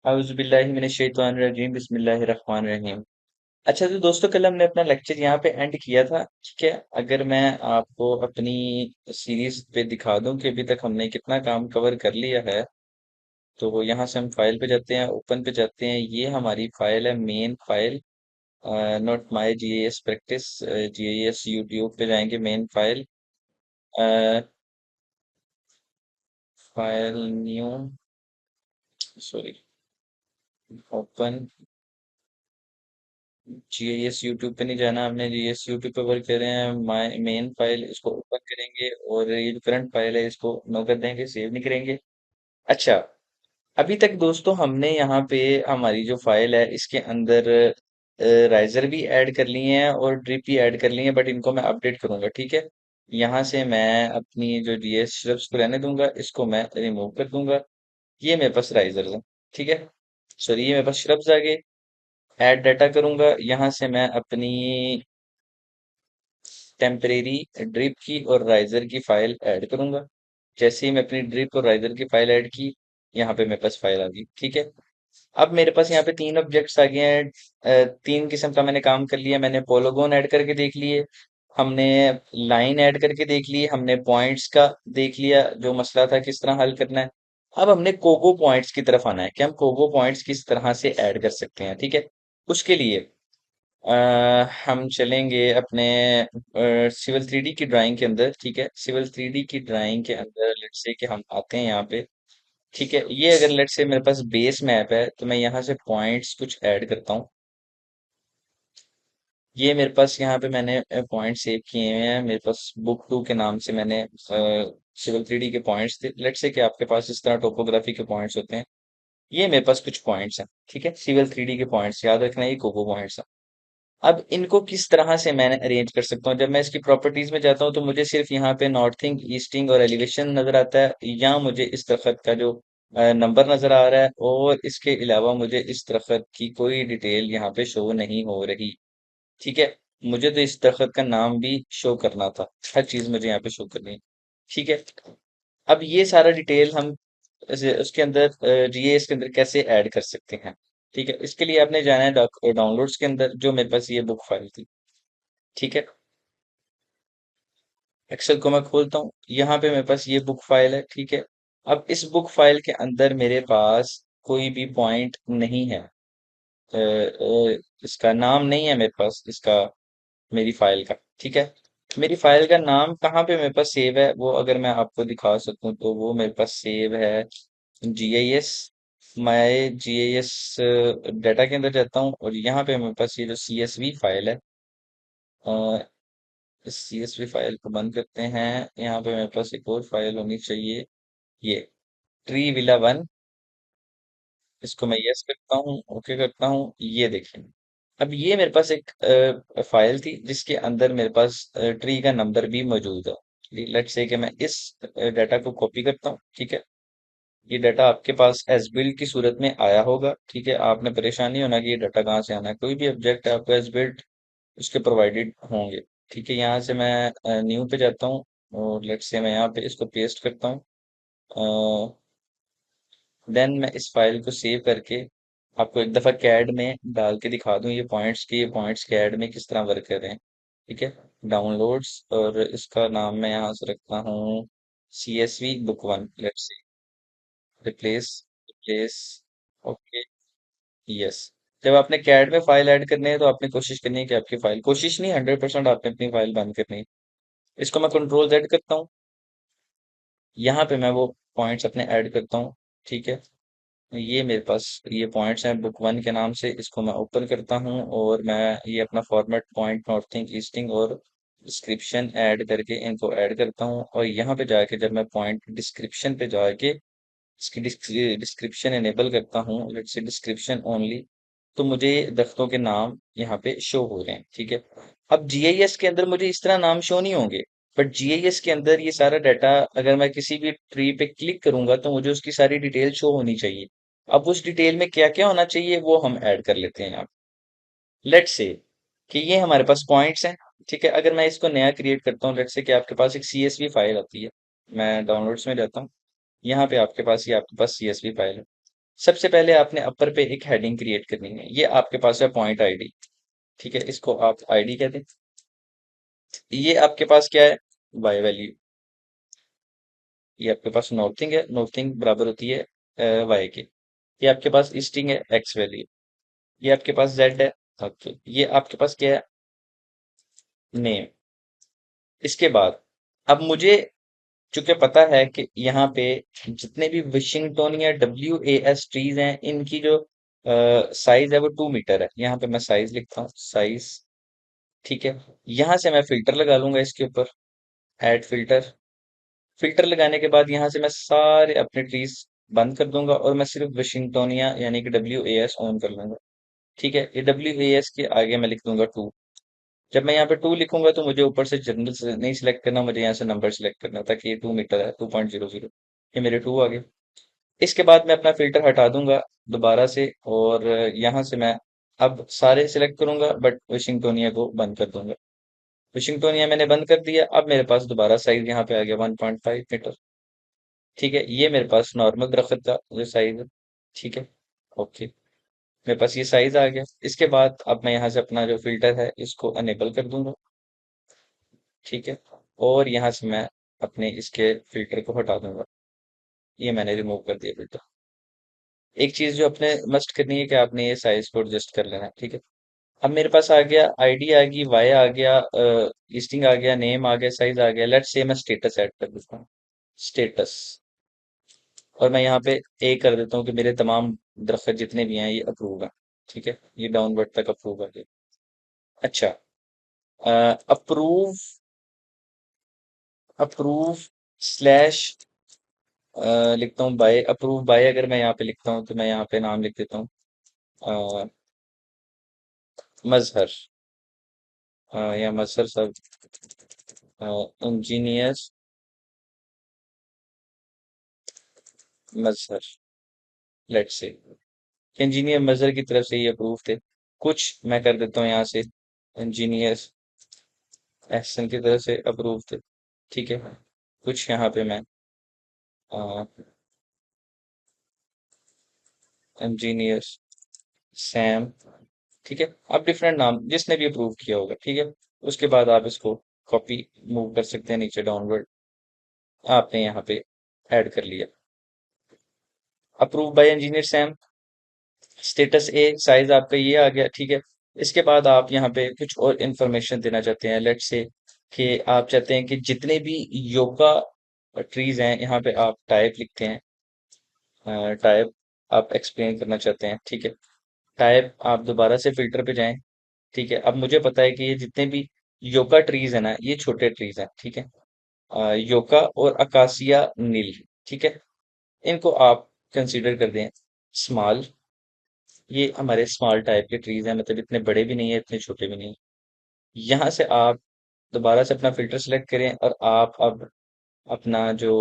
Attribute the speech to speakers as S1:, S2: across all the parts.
S1: औज़ुबिल्लाहि बिस्मिल्लाहिर्रहमानिर्रहीम। अच्छा तो दोस्तों कल हमने अपना लेक्चर यहाँ पे एंड किया था। ठीक है। अगर मैं आपको अपनी सीरीज पे दिखा दूं कि अभी तक हमने कितना काम कवर कर लिया है, तो यहाँ से हम फाइल पे जाते हैं, ओपन पे जाते हैं। ये हमारी फाइल है, main file. Not my G S practice, GIS YouTube पे जाएंगे, main file, file new, sorry, open. GS YouTube पे नहीं जाना हमने, जीएस यूट्यूब पे वर्क कर रहे हैं। माय मेन फाइल, इसको ओपन करेंगे और ये जो करंट फाइल है इसको नो कर देंगे, सेव नहीं करेंगे। अच्छा, अभी तक दोस्तों हमने यहाँ पे हमारी जो फाइल है इसके अंदर राइजर भी ऐड कर लिए हैं और ड्रिप भी ऐड कर लिए हैं, बट इनको मैं अपडेट करूंगा। ठीक है। यहाँ से मैं अपनी जो जीएस श्रब्स को रहने दूंगा, इसको मैं रिमूव कर दूंगा। ये मेरे पास राइजर है। ठीक है। सॉरी, ये मेरे पास श्रब्स आ गए। ऐड डाटा करूंगा, यहाँ से मैं अपनी टेम्परेरी ड्रिप की और राइजर की फाइल ऐड करूंगा। जैसे ही मैं अपनी ड्रिप और राइजर की फाइल ऐड की, यहाँ पे मेरे पास फाइल आ गई। ठीक है। अब मेरे पास यहाँ पे तीन ऑब्जेक्ट्स आ गए हैं। तीन किस्म का मैंने काम कर लिया। मैंने पॉलीगॉन ऐड करके देख लिए, हमने लाइन ऐड करके देख ली, हमने पॉइंट्स का देख लिया, जो मसला था किस तरह हल करना है। अब हमने कोगो पॉइंट्स की तरफ आना है कि हम कोगो पॉइंट्स किस तरह से ऐड कर सकते हैं। ठीक है। उसके लिए हम चलेंगे अपने सिविल 3D की ड्राइंग के अंदर। ठीक है। सिविल 3D की ड्राइंग के अंदर लेट्स से कि हम आते हैं यहाँ पे। ठीक है। ये अगर लेट्स से मेरे पास बेस मैप है तो मैं यहाँ से पॉइंट्स कुछ ऐड करता हूँ। ये मेरे पास यहाँ पे मैंने पॉइंट सेव किए हुए हैं। मेरे पास बुक 2 के नाम से मैंने सिविल 3D के पॉइंट्स थे। लेट्स से कि आपके पास इस तरह टोपोग्राफी के पॉइंट्स होते हैं। ये मेरे पास कुछ पॉइंट्स हैं। ठीक है। सिविल 3D के पॉइंट्स याद रखना, ये कोको पॉइंट्स। अब इनको किस तरह से मैं अरेंज कर सकता हूँ? जब मैं इसकी प्रॉपर्टीज में जाता हूँ तो मुझे सिर्फ यहाँ पे नॉर्थिंग, ईस्टिंग और एलिवेशन नजर आता है, या मुझे इस दरख्त का जो नंबर नजर आ रहा है, और इसके अलावा मुझे इस दरख्त की कोई डिटेल यहाँ पे शो नहीं हो रही। ठीक है। मुझे तो इस दरख्त का नाम भी शो करना था, हर चीज मुझे यहाँ पे शो करनी है। ठीक है। अब ये सारा डिटेल हम उसके अंदर जीएस के अंदर कैसे ऐड कर सकते हैं? ठीक है। इसके लिए आपने जाना है डाउनलोड्स के अंदर, जो मेरे पास ये बुक फाइल थी। ठीक है। एक्सेल को मैं खोलता हूँ, यहाँ पे मेरे पास ये बुक फाइल है। ठीक है। अब इस बुक फाइल के अंदर मेरे पास कोई भी पॉइंट नहीं है, इसका नाम नहीं है मेरे पास, इसका, मेरी फाइल का। ठीक है। मेरी फाइल का नाम कहाँ पे मेरे पास सेव है, वो अगर मैं आपको दिखा सकूं तो वो मेरे पास सेव है GIS। मैं GIS डाटा के अंदर जाता हूँ और यहाँ पे मेरे पास ये जो CSV फाइल है, इस CSV फाइल को बंद करते हैं। यहाँ पे मेरे पास एक और फाइल होनी चाहिए, ये ट्री विला 1। इसको मैं यस करता हूँ, ओके करता हूँ। ये देखें, अब ये मेरे पास एक फाइल थी जिसके अंदर मेरे पास ट्री का नंबर भी मौजूद है। लेट्स से कि मैं इस डाटा को कॉपी करता हूँ। ठीक है। ये डाटा आपके पास एज बिल्ड की सूरत में आया होगा। ठीक है। आपने परेशान नहीं होना कि ये डाटा कहाँ से आना है, कोई भी ऑब्जेक्ट है आपको एज बिल्ड उसके प्रोवाइडेड होंगे। ठीक है। यहाँ से मैं न्यू पे जाता हूँ और लेट्स से मैं यहाँ पे इसको पेस्ट करता हूँ। देन मैं इस फाइल को सेव करके आपको एक दफ़ा कैड में डाल के दिखा दूं, ये पॉइंट्स की, ये पॉइंट्स कैड में किस तरह वर्क कर रहे हैं। ठीक है। डाउनलोड्स, और इसका नाम मैं यहाँ से रखता हूँ CSV book 1। Let's see, replace, replace, okay, yes. जब आपने कैड में फाइल ऐड करनी है तो आपने कोशिश करनी है कि आपकी फाइल, कोशिश नहीं, 100% आपने अपनी फाइल बंद करनी है। इसको मैं कंट्रोल Z करता हूँ, यहाँ पे मैं वो पॉइंट्स अपने ऐड करता हूँ। ठीक है। ये मेरे पास ये पॉइंट्स हैं बुक 1 के नाम से, इसको मैं ओपन करता हूँ और मैं ये अपना फॉर्मेट पॉइंट, नॉर्थिंग, ईस्टिंग और डिस्क्रिप्शन ऐड करके इनको ऐड करता हूँ। और यहाँ पे जाके जब मैं पॉइंट डिस्क्रिप्शन पे जाके इसकी डिस्क्रिप्शन इनेबल करता हूँ, लेट्स से डिस्क्रिप्शन ओनली, तो मुझे दरख्तों के नाम यहाँ पे शो हो रहे हैं। ठीक है। अब GIS के अंदर मुझे इस तरह नाम शो नहीं होंगे, बट GIS के अंदर ये सारा डाटा, अगर मैं किसी भी ट्री पे क्लिक करूंगा तो मुझे उसकी सारी डिटेल शो होनी चाहिए। अब उस डिटेल में क्या क्या होना चाहिए वो हम ऐड कर लेते हैं यहाँ। लेट्स से कि ये हमारे पास पॉइंट्स हैं। ठीक है। अगर मैं इसको नया क्रिएट करता हूँ, लेट्स से कि आपके पास एक CSV फाइल आती है, मैं डाउनलोड्स में जाता हूँ, यहाँ पे आपके पास ये आपके पास CSV फाइल है। सबसे पहले आपने अपर पे एक हेडिंग क्रिएट करनी है। ये आपके पास है पॉइंट आईडी। ठीक है, इसको आप आईडी कह दें। ये आपके पास क्या है? Y value. ये आपके पास नॉर्थिंग है, नॉर्थिंग बराबर होती है वाई के। ये आपके पास ईस्टिंग है, एक्स वैल्यू। ये आपके पास जेड है। ओके, ये आपके पास क्या है? नेम। इसके बाद अब मुझे चूंकि पता है कि यहाँ पे जितने भी विशिंगटन या WAS ट्रीज हैं, इनकी जो साइज है वो 2 मीटर है। यहाँ पे मैं साइज लिखता हूँ, साइज। ठीक है, यहाँ से मैं फिल्टर लगा लूंगा इसके ऊपर, ऐड फिल्टर। फिल्टर लगाने के बाद यहाँ से मैं सारे अपने ट्रीज बंद कर दूंगा और मैं सिर्फ विशिंगटोनिया यानी कि WAS ऑन कर लूंगा। ठीक है, ये WAS के आगे मैं लिख दूंगा 2। जब मैं यहाँ पे 2 लिखूंगा तो मुझे ऊपर से जनरल से नहीं सिलेक्ट करना, मुझे यहाँ से नंबर सिलेक्ट करना था कि ये 2 मीटर है, 2.00। ये मेरे 2 आ गए। इसके बाद मैं अपना फिल्टर हटा दूंगा दोबारा से, और यहाँ से मैं अब सारे सिलेक्ट करूंगा बट विशिंगटोनिया को बंद कर दूंगा। विशिंगटोनिया मैंने बंद कर दिया। अब मेरे पास दोबारा साइज यहाँ पे आ गया 1.5 मीटर। ठीक है, ये मेरे पास नॉर्मल दरख्त का जो साइज है। ठीक है, ओके, मेरे पास ये साइज आ गया। इसके बाद अब मैं यहाँ से अपना जो फिल्टर है इसको अनेबल कर दूंगा। ठीक है, और यहाँ से मैं अपने इसके फिल्टर को हटा दूंगा। ये मैंने रिमूव कर दिया फिल्टर। एक चीज जो अपने मस्ट करनी है कि आपने ये साइज को एडजस्ट कर लेना है। ठीक है, अब मेरे पास आ गया, आईडी आ गई, वाई आ गया, लिस्टिंग आ गया, नेम आ गया, साइज आ गया। लेट्स से मैं स्टेटस ऐड कर देता हूँ, स्टेटस। और मैं यहाँ पे ए कर देता हूँ कि मेरे तमाम दरख्त जितने भी हैं ये अप्रूव है। ठीक है, ये डाउनवर्ड तक अप्रूव है। अच्छा, अप्रूव, अप्रूव स्लैश लिखता हूँ बाय, अप्रूव बाय। अगर मैं यहाँ पे लिखता हूँ तो मैं यहाँ पे नाम लिख देता हूँ अ, मजहर, या Mazhar sub engineer Mazhar. Let's say engineer Mazhar की तरफ से ये अप्रूव थे। कुछ मैं कर देता हूँ यहाँ से इंजीनियर एहसन की तरफ से अप्रूव थे। ठीक है, कुछ यहाँ पे मैं इंजीनियर सैम। ठीक है, आप डिफरेंट नाम जिसने भी अप्रूव किया होगा। ठीक है, उसके बाद आप इसको कॉपी मूव कर सकते हैं नीचे डाउनवर्ड। आपने यहाँ पे ऐड कर लिया, approve by engineer Sam. Status A, size आपका ये आ गया। ठीक है, इसके बाद आप यहाँ पे कुछ और इंफॉर्मेशन देना चाहते हैं। लेट्स से कि आप चाहते हैं कि जितने भी योगा ट्रीज हैं यहाँ पे आप टाइप लिखते हैं, टाइप आप एक्सप्लेन करना चाहते हैं। ठीक है, टाइप आप दोबारा से फिल्टर पे जाएं। ठीक है, अब मुझे पता है कि ये जितने भी योगा ट्रीज है ना, ये छोटे ट्रीज हैं। ठीक है, योगा और अकासिया नील। ठीक है, इनको आप कंसीडर कर दें स्मॉल। ये हमारे स्मॉल टाइप के ट्रीज हैं, मतलब इतने बड़े भी नहीं है, इतने छोटे भी नहीं है। यहाँ से आप दोबारा से अपना फिल्टर सेलेक्ट करें और आप अब अपना जो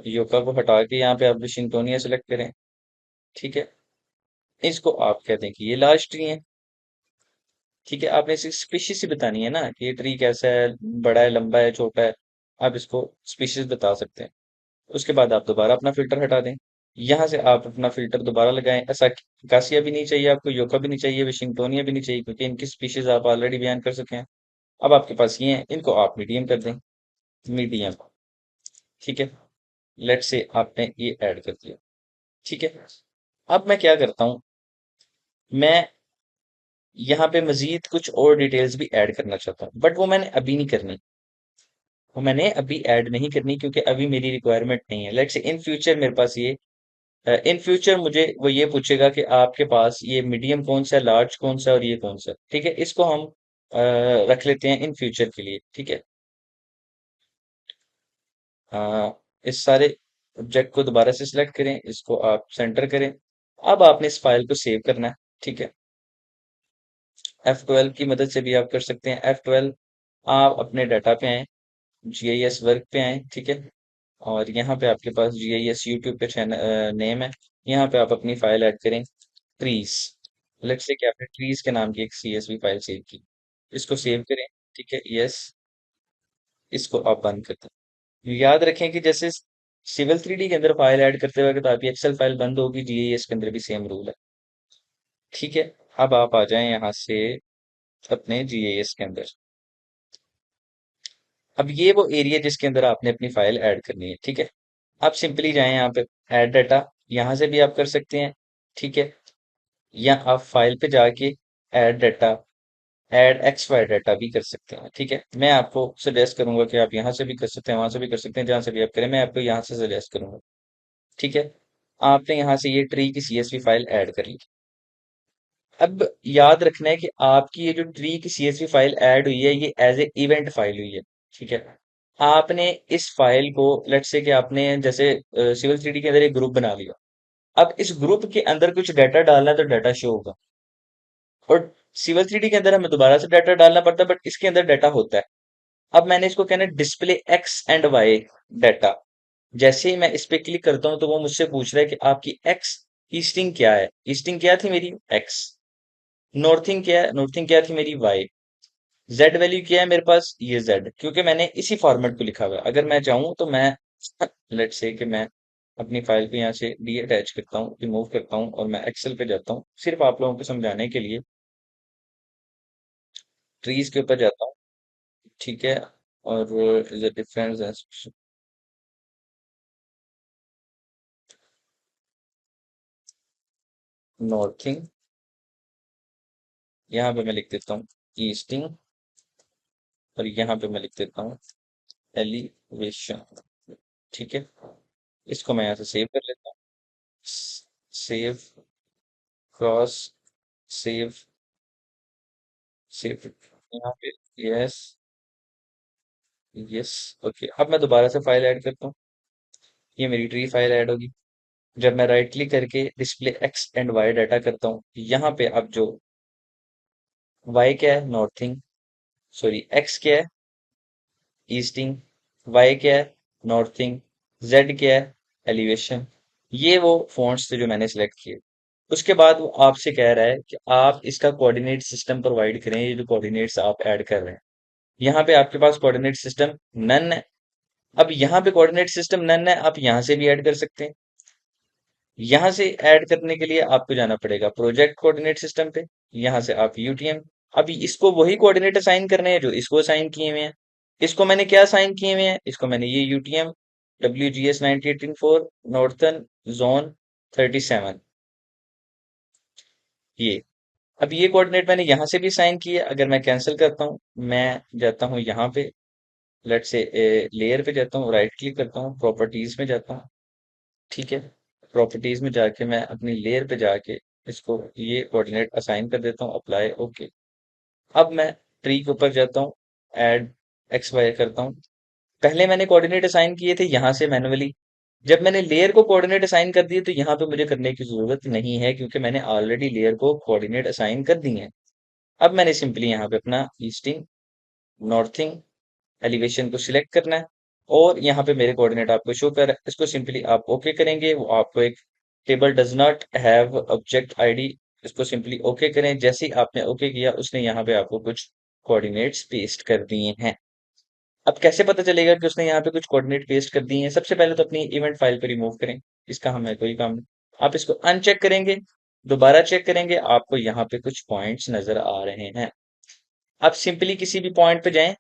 S1: योगा को हटा के यहाँ पे आप विशिंगटोनिया सेलेक्ट करें। ठीक है, इसको आप कह दें कि ये लार्ज ट्री है। ठीक है, आपने इसे स्पीशीज ही बतानी है ना कि ये ट्री कैसा है, बड़ा है, लंबा है, छोटा है। आप इसको स्पीशीज बता सकते हैं। उसके बाद आप दोबारा अपना फिल्टर हटा दें। यहाँ से आप अपना फिल्टर दोबारा लगाएं। ऐसा कासिया भी नहीं चाहिए आपको, योका भी नहीं चाहिए, विशिंगटोनिया भी नहीं चाहिए, क्योंकि इनकी स्पीशीज आप ऑलरेडी बयान कर सके हैं। अब आपके पास ये हैं, इनको आप मीडियम कर दें, मीडियम। ठीक है, लेट से आपने ये ऐड कर दिया। ठीक है, अब मैं क्या करता हूँ, मैं यहाँ पे मजीद कुछ और डिटेल्स भी ऐड करना चाहता हूँ, बट वो मैंने अभी नहीं करनी। वो मैंने अभी ऐड नहीं करनी क्योंकि अभी मेरी रिक्वायरमेंट नहीं है। लेट्स से इन फ्यूचर मेरे पास ये, इन फ्यूचर मुझे वो ये पूछेगा कि आपके पास ये मीडियम कौन सा है, लार्ज कौन सा है और ये कौन सा है। ठीक है, इसको हम रख लेते हैं इन फ्यूचर के लिए। ठीक है, इस सारे ऑब्जेक्ट को दोबारा से सिलेक्ट करें, इसको आप सेंटर करें। अब आपने इस फाइल को सेव करना है। ठीक है, F12 की मदद से भी आप कर सकते हैं। F12, आप अपने डाटा पे आए, GIS वर्क पे आए। ठीक है, और यहाँ पे आपके पास GIS यूट्यूब पे चैनल नेम है। यहाँ पे आप अपनी फाइल ऐड करें, ट्रीज। लेट्स से कि आपने ट्रीज के नाम की एक CSV फाइल सेव की, इसको सेव करें। ठीक है, यस, इसको आप बंद कर दें। याद रखें कि जैसे सिविल 3D के अंदर फाइल ऐड करते वक्त आपकी एक्सेल फाइल बंद होगी, जीआईएस के अंदर भी सेम रूल है। ठीक है। अब आप आ जाएं यहाँ से अपने जीआईएस के अंदर। अब ये वो एरिया जिसके अंदर आपने अपनी फाइल ऐड करनी है। ठीक है। आप सिंपली जाएं यहाँ पे, ऐड डाटा, यहाँ से भी आप कर सकते हैं। ठीक है। या आप फाइल पे जाके add data, add X Y data भी कर सकते हैं। ठीक है। मैं आपको सजेस्ट करूंगा कि आप यहाँ से भी कर सकते हैं, वहां से भी कर सकते हैं, जहां से भी आप करें, मैं आपको यहाँ से सजेस्ट करूंगा। ठीक है। आपने यहाँ से ये ट्री की सीएसवी फाइल ऐड कर ली। अब याद रखना है कि आपकी ये जो ट्री की सीएसवी फाइल ऐड हुई है, ये एज ए इवेंट फाइल हुई है। ठीक है। आपने इस फाइल को, लेट्स से कि आपने जैसे सिविल 3D के अंदर एक ग्रुप बना लिया। अब इस ग्रुप के अंदर कुछ डाटा डालना है तो डाटा शो होगा। और सिविल 3D के अंदर हमें दोबारा से डाटा डालना पड़ता है, बट इसके अंदर डाटा होता है। अब मैंने इसको कहना है display X and Y data. जैसे ही मैं इस पे क्लिक करता हूं तो वो मुझसे पूछ रहा है कि आपकी एक्स ईस्टिंग क्या है। ईस्टिंग क्या थी मेरी? एक्स। नॉर्थिंग क्या है? नॉर्थिंग क्या थी मेरी? वाई। जेड वैल्यू क्या है मेरे पास? ये जेड, क्योंकि मैंने इसी फॉर्मेट को लिखा हुआ है। अगर मैं चाहूँ तो मैं लेट से कि मैं अपनी फाइल को यहाँ से डी अटैच करता हूँ, रिमूव करता हूँ, और मैं एक्सेल पे जाता हूँ, सिर्फ आप लोगों को समझाने के लिए ट्रीज के ऊपर जाता हूँ। ठीक है। और डिफरेंस नॉर्थिंग, यहाँ पे मैं लिख देता हूँ ईस्टिंग, और यहाँ पे मैं लिख देता हूँ एलिवेशन। ठीक है। इसको मैं यहाँ से सेव कर लेता हूँ। सेव, क्रॉस, सेव, सेव, यहाँ पे यस, यस। ओके। अब मैं दोबारा से फाइल ऐड करता हूँ। ये मेरी ट्री फाइल ऐड होगी। जब मैं राइट क्लिक करके display X and Y data करता हूँ, यहाँ पे अब जो वाई क्या है? नॉर्थिंग। सॉरी, एक्स क्या है? ईस्टिंग। वाई क्या है? नॉर्थिंग। जेड क्या है? एलिवेशन। ये वो फॉन्ट्स थे जो मैंने सिलेक्ट किए। उसके बाद वो आपसे कह रहा है कि आप इसका कोऑर्डिनेट सिस्टम प्रोवाइड करें। ये जो कोऑर्डिनेट्स आप ऐड कर रहे हैं, यहाँ पे आपके पास कोऑर्डिनेट सिस्टम नन है। अब यहाँ पे कोऑर्डिनेट सिस्टम नन है, आप यहाँ से भी ऐड कर सकते हैं। यहाँ से ऐड करने के लिए आपको जाना पड़ेगा प्रोजेक्ट कोऑर्डिनेट सिस्टम पे। यहाँ से आप यूटीएम। अभी इसको वही कोऑर्डिनेट असाइन करने हैं जो इसको असाइन किए हुए हैं। इसको मैंने क्या असाइन किए हुए हैं? इसको मैंने ये यूटीएम WGS 9884 नॉर्थन जोन 37, ये। अब ये कोऑर्डिनेट मैंने यहाँ से भी असाइन किए। अगर मैं कैंसिल करता हूँ, मैं जाता हूँ यहाँ पे, लेट से लेयर पे जाता हूँ, राइट क्लिक करता हूँ, प्रॉपर्टीज में जाता हूँ। ठीक है। प्रॉपर्टीज में जाके मैं अपनी लेयर पे जाके इसको ये कोऑर्डिनेट असाइन कर देता हूँ, अप्लाई, ओके। अब मैं ट्री के ऊपर जाता हूँ, ऐड एक्स वाई करता हूँ। पहले मैंने कोऑर्डिनेट असाइन किए थे यहाँ से मैनुअली। जब मैंने लेयर को कोऑर्डिनेट असाइन कर दिए तो यहाँ पे मुझे करने की जरूरत नहीं है, क्योंकि मैंने ऑलरेडी लेयर को कोऑर्डिनेट असाइन कर दिए हैं। अब मैंने सिंपली यहाँ पे अपना ईस्टिंग, नॉर्थिंग, एलिवेशन को सिलेक्ट करना है, और यहाँ पे मेरे कोऑर्डिनेट आपको शो कर रहा है। इसको सिंपली आप ओके करेंगे, वो आपको एक table does not have object ID, इसको सिंपली ओके करें। जैसे ही आपने ओके किया, उसने यहाँ पे आपको कुछ कोऑर्डिनेट्स पेस्ट कर दिए हैं। अब कैसे पता चलेगा कि उसने यहाँ पे कुछ कोऑर्डिनेट पेस्ट कर दिए हैं? सबसे पहले तो अपनी इवेंट फाइल पे रिमूव करें, इसका हमें कोई काम नहीं। आप इसको अनचेक करेंगे, दोबारा चेक करेंगे, आपको यहाँ पे कुछ पॉइंट्स नजर आ रहे हैं। आप सिंपली किसी भी पॉइंट पे जाएं,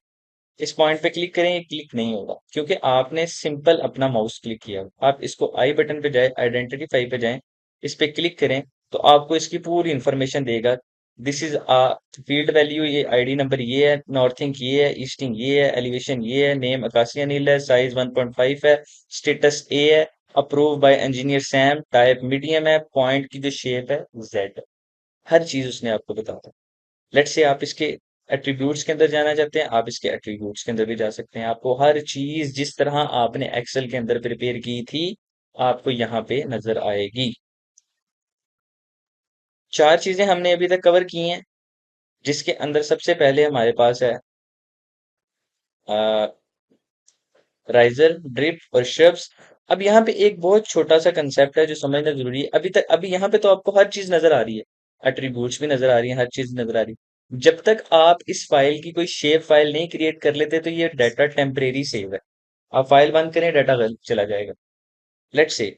S1: इस पॉइंट पे क्लिक करें, ये क्लिक नहीं होगा क्योंकि आपने सिंपल अपना माउस क्लिक किया। आप इसको आई बटन पे जाए, आइडेंटिफाई पे जाएं, इस पे क्लिक करें, तो आपको इसकी पूरी इंफॉर्मेशन देगा। This is a field value, ये आईडी नंबर ये है, नॉर्थिंग ये है, ईस्टिंग ये है, एलिवेशन ये है, नेम आकाशी अनिल है, साइज 1.5 है, स्टेटस ए है, approve by engineer Sam, type medium है, पॉइंट की जो शेप है जेड। हर चीज उसने आपको बता दी। लेट्स से आप इसके एट्रीब्यूट्स के अंदर जाना चाहते हैं, आप इसके एट्रीब्यूट्स के अंदर भी जा सकते हैं। आपको हर चीज जिस तरह आपने एक्सेल के अंदर प्रिपेयर की थी, आपको यहाँ पे नजर आएगी। चार चीजें हमने अभी तक कवर की हैं, जिसके अंदर सबसे पहले हमारे पास है राइजर, ड्रिप और श्रब्स। अब यहाँ पे एक बहुत छोटा सा कंसेप्ट है जो समझना जरूरी है। अभी यहाँ पे तो आपको हर चीज नजर आ रही है, एट्रीब्यूट्स भी नजर आ रही है, हर चीज नजर आ रही है। जब तक आप इस फाइल की कोई शेप फाइल नहीं क्रिएट कर लेते, तो ये डाटा टेम्परेरी सेव है। आप फाइल बंद करें, डाटा चला जाएगा। लेट्स से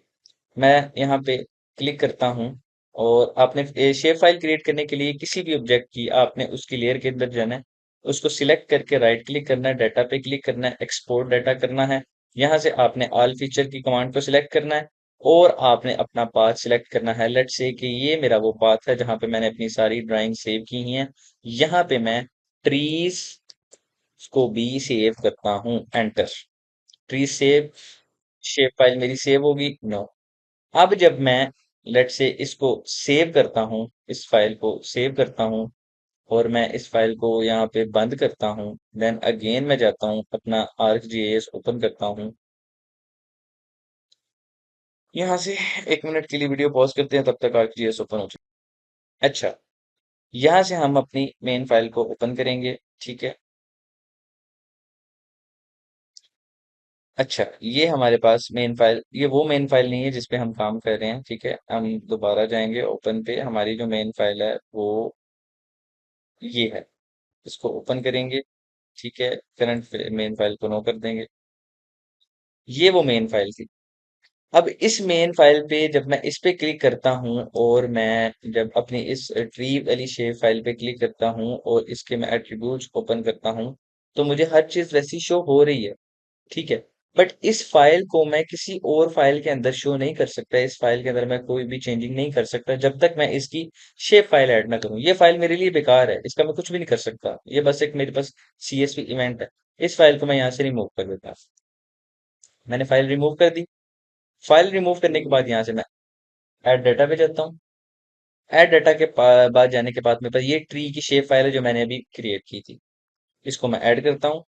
S1: मैं यहाँ पे क्लिक करता हूँ, और आपने शेप फाइल क्रिएट करने के लिए किसी भी ऑब्जेक्ट की आपने उसकी लेयर के अंदर जाना है, उसको सिलेक्ट करके राइट क्लिक करना है, डाटा पे क्लिक करना है, एक्सपोर्ट डाटा करना है। यहाँ से आपने ऑल फीचर की कमांड को सिलेक्ट करना है, और आपने अपना पाथ सिलेक्ट करना है। लेट्स से कि ये मेरा वो पाथ है जहाँ पे मैंने अपनी सारी ड्राइंग सेव की हुई हैं। यहाँ पे मैं ट्रीज को भी सेव करता हूँ, enter. Tree save, shape file मेरी सेव होगी, नो। अब जब मैं लेट से इसको सेव करता हूँ, इस फाइल को सेव करता हूँ, और मैं इस फाइल को यहाँ पे बंद करता हूँ, देन अगेन मैं जाता हूँ अपना ArcGIS ओपन करता हूँ। यहाँ से 1 मिनट के लिए वीडियो पॉज करते हैं, तब तक ArcGIS ओपन हो जाए। अच्छा, यहाँ से हम अपनी मेन फाइल को ओपन करेंगे, ठीक है। अच्छा, ये हमारे पास मेन फाइल, ये वो मेन फाइल नहीं है जिसपे हम काम कर रहे हैं, ठीक है। हम दोबारा जाएंगे ओपन पे, हमारी जो मेन फाइल है वो ये है। इसको ओपन करेंगे, ठीक है। करंट मेन फाइल को नो कर देंगे। ये वो मेन फाइल थी। अब इस मेन फाइल पे जब मैं इस पे क्लिक करता हूँ, और मैं जब अपनी इस ट्री वाली शेप फाइल पे क्लिक करता हूँ और इसके मैं एट्रीब्यूट्स ओपन करता हूँ, तो मुझे हर चीज वैसी शो हो रही है, ठीक है। बट इस फाइल को मैं किसी और फाइल के अंदर शो नहीं कर सकता, इस फाइल के अंदर मैं कोई भी चेंजिंग नहीं कर सकता जब तक मैं इसकी शेप फाइल ऐड ना करूं। ये फाइल मेरे लिए बेकार है, इसका मैं कुछ भी नहीं कर सकता, ये बस एक मेरे पास CSV इवेंट है। इस फाइल को मैं यहाँ से रिमूव कर देता हूँ। मैंने फाइल रिमूव कर दी। फाइल रिमूव करने के बाद यहाँ से मैं ऐड डाटा पे जाता हूँ। ऐड डाटा के बाद जाने के बाद मेरे पास ये ट्री की शेप फाइल है जो मैंने अभी क्रिएट की थी, इसको मैं ऐड करता हूँ,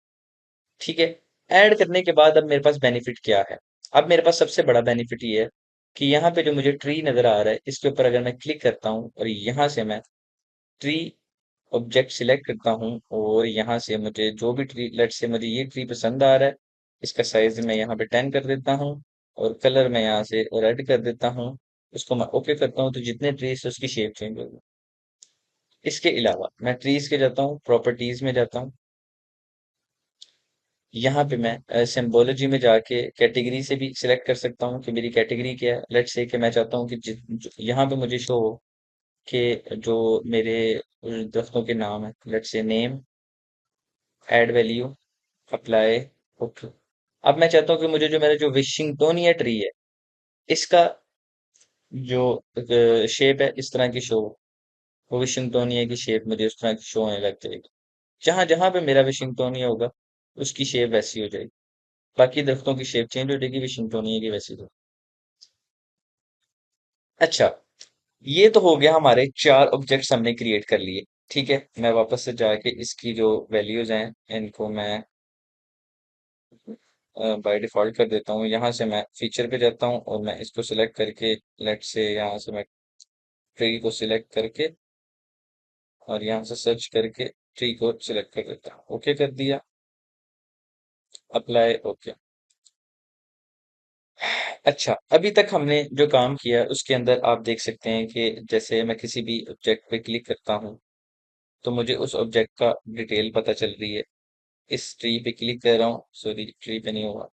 S1: ठीक है। ऐड करने के बाद अब मेरे पास बेनिफिट क्या है? अब मेरे पास सबसे बड़ा बेनिफिट ये है कि यहाँ पे जो मुझे ट्री नजर आ रहा है, इसके ऊपर अगर मैं क्लिक करता हूँ और यहाँ से मैं ट्री ऑब्जेक्ट सिलेक्ट करता हूँ, और यहाँ से मुझे जो भी ट्री, लेट से मुझे ये ट्री पसंद आ रहा है, इसका साइज मैं यहाँ पे 10 कर देता हूँ, और कलर मैं यहाँ से रेड कर देता हूँ। उसको मैं ओके करता हूँ, तो जितने ट्रीज है उसकी शेप चेंज होगी। इसके अलावा मैं ट्रीज के जाता हूँ, प्रॉपर्टीज में जाता हूँ। यहाँ पे मैं सिंबोलॉजी में जाके कैटेगरी से भी सिलेक्ट कर सकता हूँ कि मेरी कैटेगरी क्या है। लेट्स से कि मैं चाहता हूँ कि यहाँ पे मुझे शो हो कि जो मेरे दरख्तों के नाम है, let's say name, add value, apply, okay. अब मैं चाहता हूँ कि मुझे जो मेरा जो विशिंगटोनिया ट्री है, इसका जो शेप है इस तरह की शो हो। वो विशिंगटोनिया की शेप मुझे उस तरह की शो होने लग जाएगी। जहां जहां पे मेरा विशिंगटोनिया होगा, उसकी शेप वैसी हो जाएगी। बाकी दरख्तों की शेप चेंज हो जाएगी, विशिंगटोनिया की वैसी हो। अच्छा, ये तो हो गया, हमारे 4 ऑब्जेक्ट्स हमने क्रिएट कर लिए, ठीक है। मैं वापस से जाके इसकी जो वैल्यूज हैं इनको मैं बाय डिफॉल्ट कर देता हूँ। यहाँ से मैं फीचर पे जाता हूँ, और मैं इसको सिलेक्ट करके, लेट से यहाँ से मैं ट्री को सिलेक्ट करके, और यहाँ से सर्च करके ट्री को सिलेक्ट कर देता हूँ, ओके कर दिया, अप्लाई, ओके। अच्छा, अभी तक हमने जो काम किया है, उसके अंदर आप देख सकते हैं कि जैसे मैं किसी भी ऑब्जेक्ट पे क्लिक करता हूँ, तो मुझे उस ऑब्जेक्ट का डिटेल पता चल रही है। इस ट्री पे क्लिक कर रहा हूँ, सॉरी ट्री पे नहीं हुआ,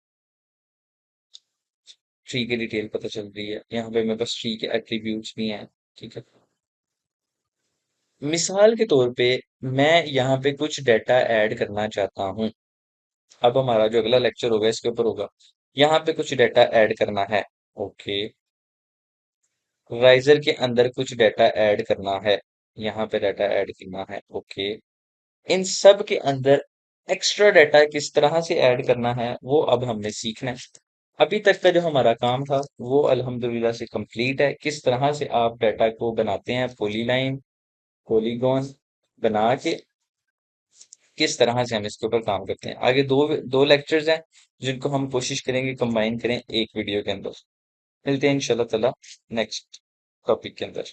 S1: ट्री की डिटेल पता चल रही है। यहाँ पे मेरे पास ट्री के एट्रीब्यूट्स भी हैं, ठीक है। मिसाल के तौर पे मैं यहाँ पे कुछ डाटा ऐड करना चाहता हूँ। अब हमारा जो अगला लेक्चर होगा इसके ऊपर होगा, यहाँ पे कुछ डाटा ऐड करना है, ओके। राइजर के अंदर कुछ डाटा ऐड करना है, यहाँ पे डाटा ऐड करना है, ओके। इन सब के अंदर एक्स्ट्रा डाटा किस तरह से ऐड करना है वो अब हमने सीखना है। अभी तक का जो हमारा काम था वो अल्हम्दुलिल्लाह से कंप्लीट है। किस तरह से आप डाटा को बनाते हैं, पॉलीलाइन, पॉलीगॉन बना के किस तरह से हम इसके ऊपर काम करते हैं। आगे दो दो लेक्चर्स हैं जिनको हम कोशिश करेंगे कंबाइन करें एक वीडियो के अंदर। मिलते हैं इंशाल्लाह ताला नेक्स्ट टॉपिक के अंदर।